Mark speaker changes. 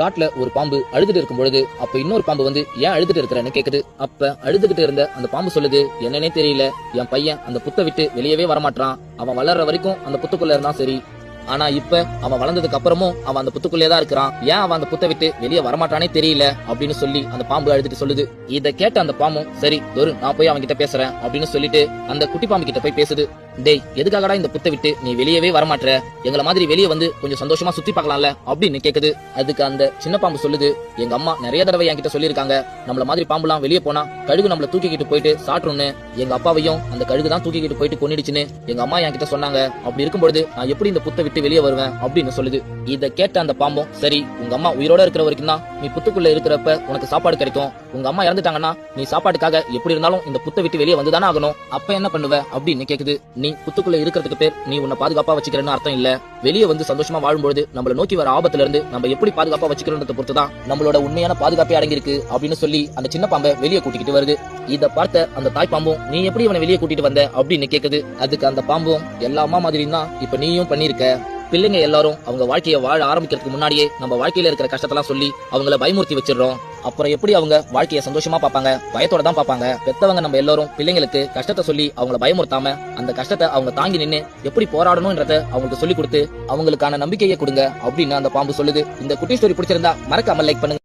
Speaker 1: காட்டுல ஒரு பாம்பு அழுதுட்டு இருக்கும் பொழுது அப்ப இன்னொரு பாம்பு வந்து ஏன் அழுதுட்டு இருக்கிறன்னு கேக்குது. அப்ப அழுதுகிட்டு இருந்த அந்த பாம்பு சொல்லுது, என்னன்னே தெரியல, என் பையன் அந்த புத்தை விட்டு வெளியவே வரமாட்டான். அவன் வளர்ற வரைக்கும் அந்த புத்துக்குள்ள இருந்தா சரி, ஆனா இப்ப அவன் வளர்ந்ததுக்கு அப்புறமும் அவன் அந்த புத்துக்குள்ளே தான் இருக்கிறான். ஏன் அவன் அந்த புத்தை விட்டு வெளியே வரமாட்டானே தெரியல அப்படின்னு சொல்லி அந்த பாம்பு அழுதுட்டு சொல்லுது. இதை கேட்ட அந்த பாம்பும் சரி தோரு நான் போய் அவன் கிட்ட பேசுறேன் அப்படின்னு சொல்லிட்டு அந்த குட்டி பாம்பு கிட்ட போய் பேசுது. டேய், எதுக்காகடா இந்த புத்தை விட்டு நீ வெளியவே வரமாட்ற? எங்களை மாதிரி வெளியே வந்து கொஞ்சம் சந்தோஷமா சுத்தி பார்க்கலாம்ல அப்படின்னு கேக்குது. அதுக்கு அந்த சின்ன பாம்பு சொல்லுது, எங்க அம்மா நிறைய தடவை என்கிட்ட சொல்லியிருக்காங்க, நம்மள மாதிரி பாம்புலாம் வெளியே போனா கழுகு நம்மள தூக்கிக்கிட்டு போயிட்டு சாட்டுன்னு. எங்க அப்பாவையும் அந்த கழுகு தான் தூக்கிக்கிட்டு போயிட்டு கொன்னிடுச்சுன்னு எங்க அம்மா என்கிட்ட சொன்னாங்க. அப்படி இருக்கும்பொழுது நான் எப்படி இந்த புத்தை விட்டு வெளியே வருவேன் அப்படின்னு சொல்லுது. இதை கேட்ட அந்த பாம்பும் சரி உங்க அம்மா உயிரோட இருக்கிற வரைக்கும் தான் நீ புத்துக்குள்ள இருக்கிறப்ப உனக்கு சாப்பாடு கிடைக்கும். உங்க அம்மா இறந்துட்டாங்கன்னா நீ சாப்பாட்டுக்காக எப்படி இருந்தாலும் இந்த புத்தை விட்டு வெளியே வந்துதானே ஆகணும். அப்ப என்ன பண்ணுவ அப்படின்னு கேக்குது. நீ புத்துக்குள்ள இருக்கிறதுக்கு பேர் நீ உன்னை பாதுகாப்பா வச்சுக்கிறேன்னு அர்த்தம் இல்ல. வெளியே வந்து சந்தோஷமா வாழும்போது நம்மள நோக்கி வர ஆபத்துல இருந்து நம்ம எப்படி பாதுகாப்பா வச்சுக்கிறோன்றத பொறுத்துதான் நம்மளோட உண்மையான பாதுகாப்பே அடங்கியிருக்கு அப்படின்னு சொல்லி அந்த சின்ன பாம்பை வெளியே கூட்டிக்கிட்டு வருது. இத பார்த்த அந்த தாய் பாம்பும் நீ எப்படி இவனை வெளியே கூட்டிட்டு வந்த அப்படின்னு கேக்குது. அதுக்கு அந்த பாம்பும் எல்லா அம்மா மாதிரி தான் இப்ப நீயும் பண்ணிருக்க. பிள்ளைங்க எல்லாரும் அவங்க வாழ்க்கையை வாழ ஆரம்பிக்கிறதுக்கு முன்னாடியே நம்ம வாழ்க்கையில இருக்கிற கஷ்டத்தெல்லாம் சொல்லி அவங்கள பயமுறுத்தி வச்சிடறோம். அப்புறம் எப்படி அவங்க வாழ்க்கையை சந்தோஷமா பார்ப்பாங்க? பயத்தோட தான் பார்ப்பாங்க. பெத்தவங்க நம்ம எல்லாரும் பிள்ளைங்களுக்கு கஷ்டத்தை சொல்லி அவங்கள பயமுறுத்தாம அந்த கஷ்டத்தை அவங்க தாங்கி நின்று எப்படி போராடணும்ன்றத அவங்களுக்கு சொல்லி கொடுத்து அவங்களுக்கான நம்பிக்கையை கொடுங்க அப்படின்னு அந்த பாம்பு சொல்லுது. இந்த குட்டி ஸ்டோரி பிடிச்சிருந்தா மறக்காம லைக் பண்ணுங்க.